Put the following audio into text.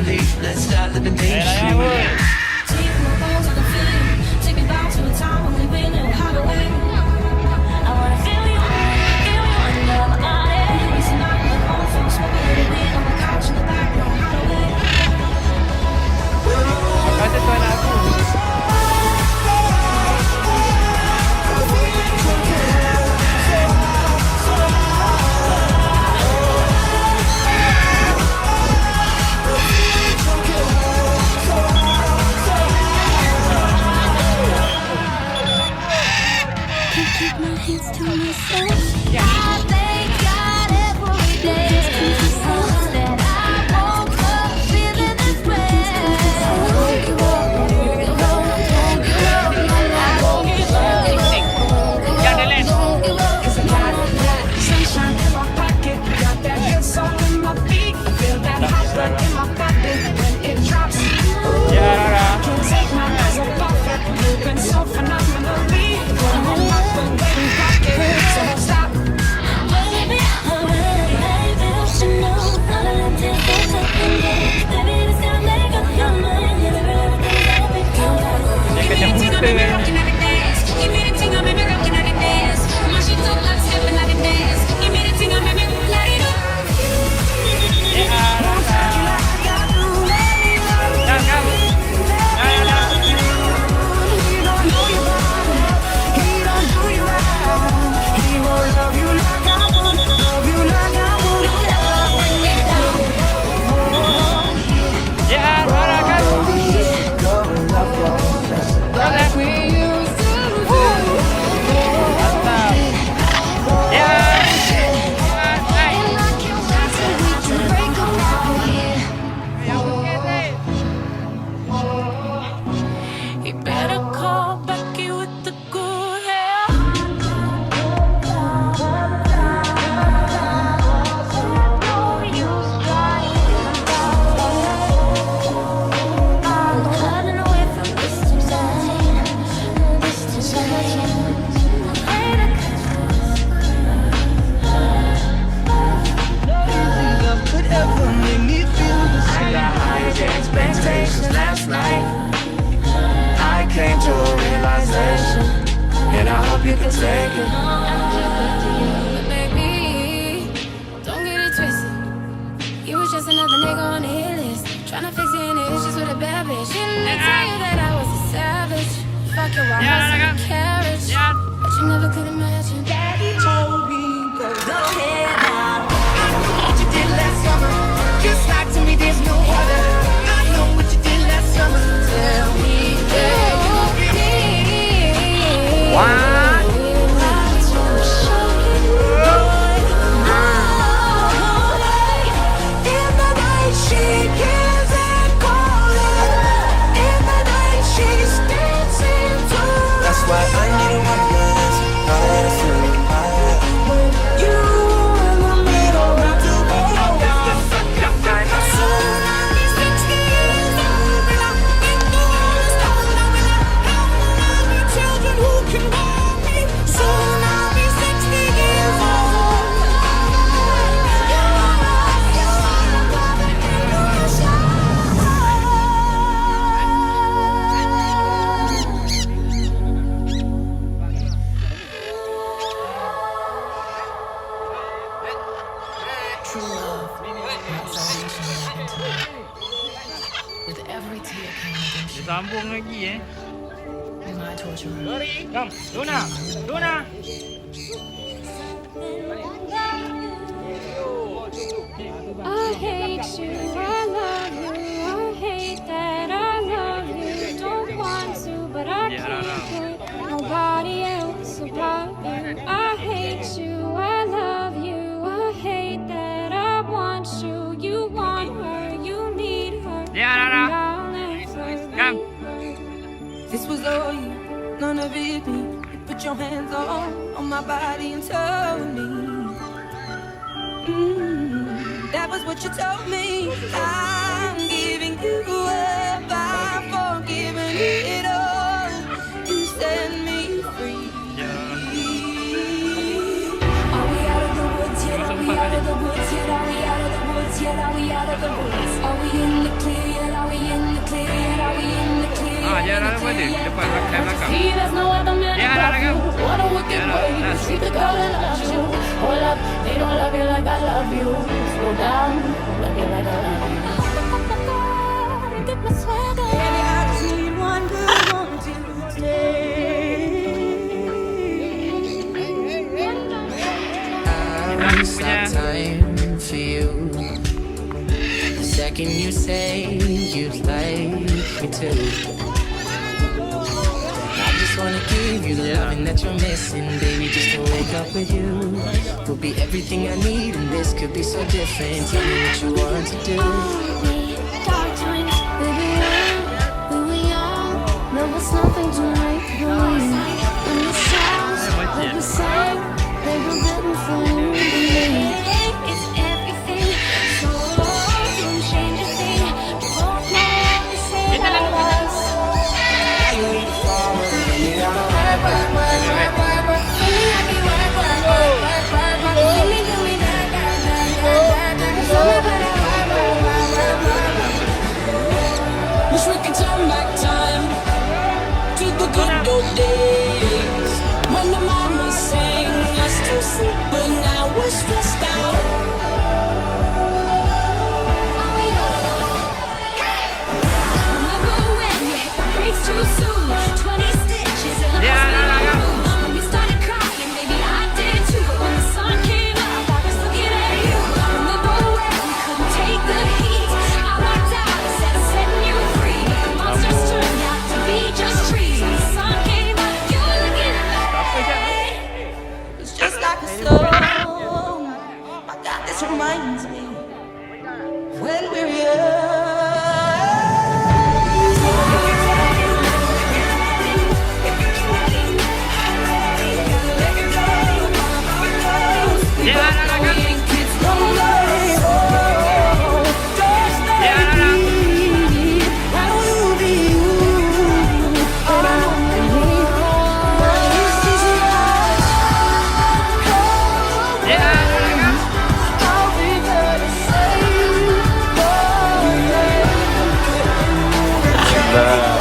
family. Let's start living dangerously. Take my bones, I can feel you. Take me back to a time when we really knew how to win. I wanna feel you under my body. Listen up, my own folks smoking a little weed on the couch in the back, knowing how to win. Kasi ito na ako. Keep my hands to myself. I thank God every day. That I woke up feeling this way. Sunshine in my pocket, got that good soul in my feet. I feel that hot blood in my body when it drops. Can't take my eyes off it. Moving so phenomenally. Going on like the way we rock it. So don't stop. Baby, you should know. All of them things that happen, baby, this gonna make up your mind. Give me the thing, I'm in rockin' at the dance. Give me the thing, I'm in rockin' at the dance. My shit up like stepping at the dance. Give me the thing, I'm in let it up. You better call Becky with the good hair. Cutting away from distance, Could ever make me feel the same. I got high expectations last night. I came to a realization, and I hope you can take it. Baby, don't get it twisted. You was just another nigga on the hit list, tryna fix any issues with a bad bitch. Didn't they tell you that I was a savage? Fuck your wife, and carriage, but you never could imagine. Daddy told me, go ahead now. I know what you did last summer. Just like to me, there's no other. I know what you did last summer. Tell me where you be. Wow. In the night she gives and calling. In the night she's dancing too. That's why I need a witness. Not a silly fire. You in the middle of the road. Soon I'll be 60 years old, and I'll be doing this time. I'll be children who can love me. Soon I'll be 60 years old. True love, not salvation happened to me. With every tear came redemption. Sambung lagi Am I torturer? Come, Luna, Luna. I hate you, I love you, I hate that I love you. Don't want to, but I can't put nobody else above you. I hate you, I love you, I hate that I want you. You want her, you need her. Rara. And I'll never Come. leave her. This was all you, none of it me. You put your hands on my body and told me. That was what you told me. I'm giving you up, I've forgiven it all. You set me free. Are we out of the woods yet? Are we out of the woods yet? Are we out of the woods yet? Are we out of the woods? Are we in the clear? sini, depan belakang. See, there's no other man Ya, above you. belakang. What a wicked Ya, way to last. treat the girl that loves you. Hold up, they don't love you like I love you. Slow down, love you like I love you. Get my swagger. Baby, I just need one good one to I won't stop time for you. The second you say you'd like me to, I just wanna give you the loving that you're missing, baby. Just to wake up with you will be everything I need, and this could be so different. Tell me what you want to do. Nothing to make believe. And the sounds that we sang, they were written for you. It's everything. So don't change a thing. Both know we say that was. Wish we could turn back time to the good old days when the mama sang us to sleep, but now we're stressed out. Remember when you hit the brakes too soon? 20 stitches in the room. When you started crying, maybe I did too. But when the sun came up, I was looking at you. Remember when we couldn't take the heat? I walked out and said I'm setting you free. But the monsters turned out to be just trees. When the sun came up, you were looking at me. It's just like a song. My God, this reminds me when we're young. Nah.